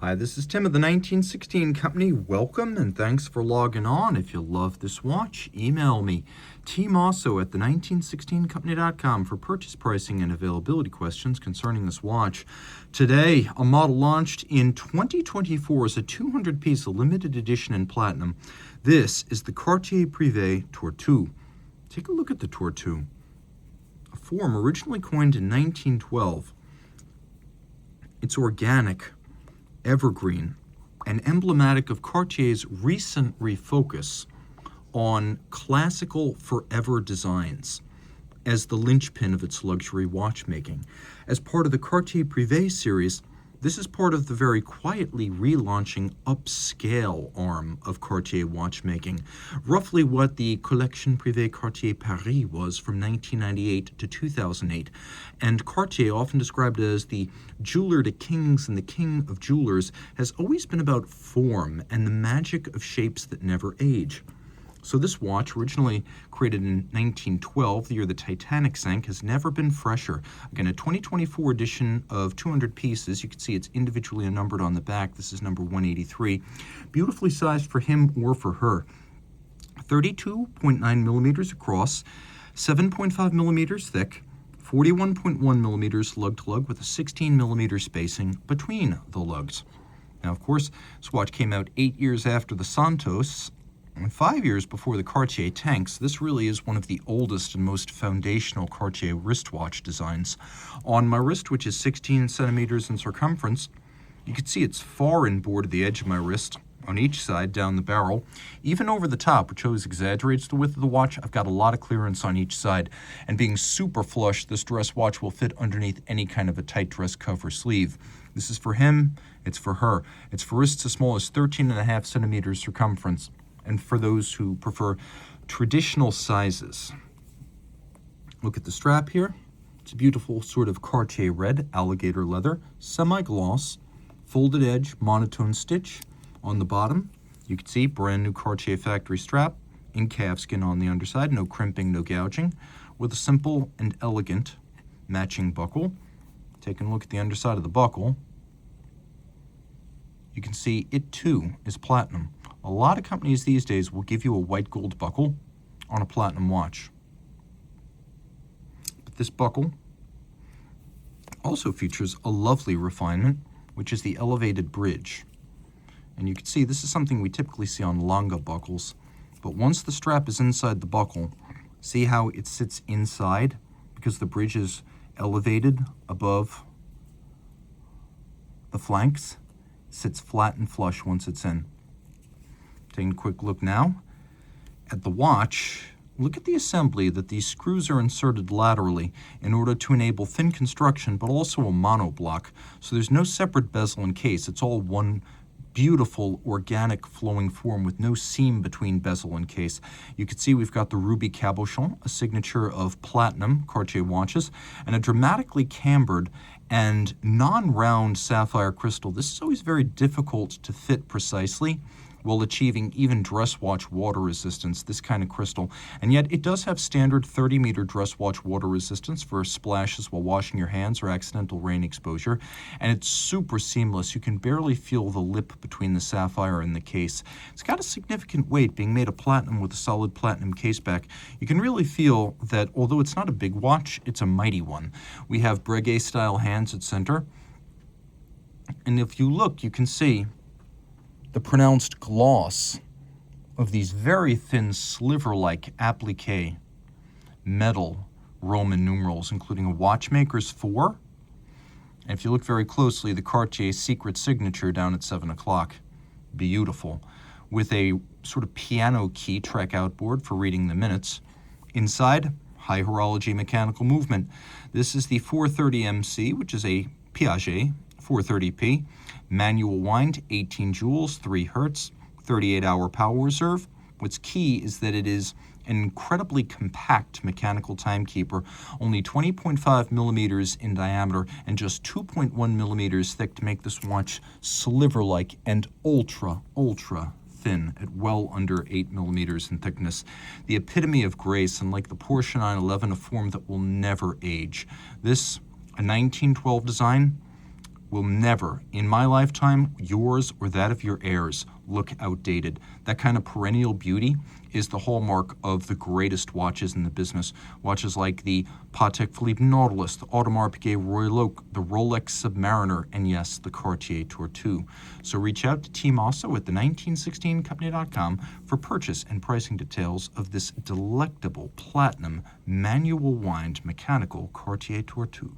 Hi, this is Tim of the 1916 Company. Welcome and thanks for logging on. If you love this watch, email me, Team Mosso at the1916company.com for purchase pricing and availability questions concerning this watch. Today, a model launched in 2024 as a 200-piece limited edition in platinum. This is the Cartier Privé Tortue. Take a look at the Tortue, a form originally coined in 1912. It's organic, evergreen, and emblematic of Cartier's recent refocus on classical forever designs as the linchpin of its luxury watchmaking. As part of the Cartier Privé series, this is part of the very quietly relaunching upscale arm of Cartier watchmaking, roughly what the Collection Privée Cartier Paris was from 1998 to 2008. And Cartier, often described as the jeweler to kings and the king of jewelers, has always been about form and the magic of shapes that never age. So this watch, originally created in 1912, the year the Titanic sank, has never been fresher. Again, a 2024 edition of 200 pieces. You can see it's individually numbered on the back. This is number 183. Beautifully sized for him or for her. 32.9 millimeters across, 7.5 millimeters thick, 41.1 millimeters lug-to-lug with a 16 millimeter spacing between the lugs. Now, of course, this watch came out 8 years after the Santos, and 5 years before the Cartier tanks. This really is one of the oldest and most foundational Cartier wristwatch designs. On my wrist, which is 16 centimeters in circumference, you can see it's far inboard of the edge of my wrist, on each side down the barrel, even over the top, which always exaggerates the width of the watch. I've got a lot of clearance on each side, and being super flush, this dress watch will fit underneath any kind of a tight dress cover sleeve. This is for him, it's for her. It's for wrists as small as 13.5 centimeters circumference. And for those who prefer traditional sizes. Look at the strap here. It's a beautiful sort of Cartier red, alligator leather, semi-gloss, folded edge, monotone stitch on the bottom. You can see brand new Cartier factory strap in calfskin on the underside, no crimping, no gouging, with a simple and elegant matching buckle. Taking a look at the underside of the buckle, you can see it too is platinum. A lot of companies these days will give you a white gold buckle on a platinum watch. But this buckle also features a lovely refinement, which is the elevated bridge. And you can see this is something we typically see on Longa buckles. But once the strap is inside the buckle, see how it sits inside because the bridge is elevated above the flanks. It sits flat and flush once it's in. Taking a quick look now at the watch. Look at the assembly that these screws are inserted laterally in order to enable thin construction, but also a monoblock. So there's no separate bezel and case. It's all one beautiful organic flowing form with no seam between bezel and case. You can see we've got the ruby cabochon, a signature of platinum Cartier watches, and a dramatically cambered and non-round sapphire crystal. This is always very difficult to fit precisely while achieving even dress watch water resistance, this kind of crystal. And yet it does have standard 30-meter dress watch water resistance for splashes while washing your hands or accidental rain exposure. And it's super seamless. You can barely feel the lip between the sapphire and the case. It's got a significant weight, being made of platinum with a solid platinum case back. You can really feel that although it's not a big watch, it's a mighty one. We have Breguet-style hands at center. And if you look, you can see the pronounced gloss of these very thin sliver-like applique metal Roman numerals, including a watchmaker's 4. And if you look very closely, the Cartier secret signature down at 7 o'clock. Beautiful. With a sort of piano key Trek outboard for reading the minutes. Inside, high horology mechanical movement. This is the 430 MC, which is a Piaget 430p. Manual wind, 18 joules, 3 hertz, 38-hour power reserve. What's key is that it is an incredibly compact mechanical timekeeper, only 20.5 millimeters in diameter and just 2.1 millimeters thick to make this watch sliver-like and ultra thin at well under 8 millimeters in thickness. The epitome of grace, and like the Porsche 911, a form that will never age. This, a 1912 design, will never, in my lifetime, yours or that of your heirs, look outdated. That kind of perennial beauty is the hallmark of the greatest watches in the business. Watches like the Patek Philippe Nautilus, the Audemars Piguet Royal Oak, the Rolex Submariner, and yes, the Cartier Tortue. So reach out to Team Mosso at the1916company.com for purchase and pricing details of this delectable platinum manual wind mechanical Cartier Tortue.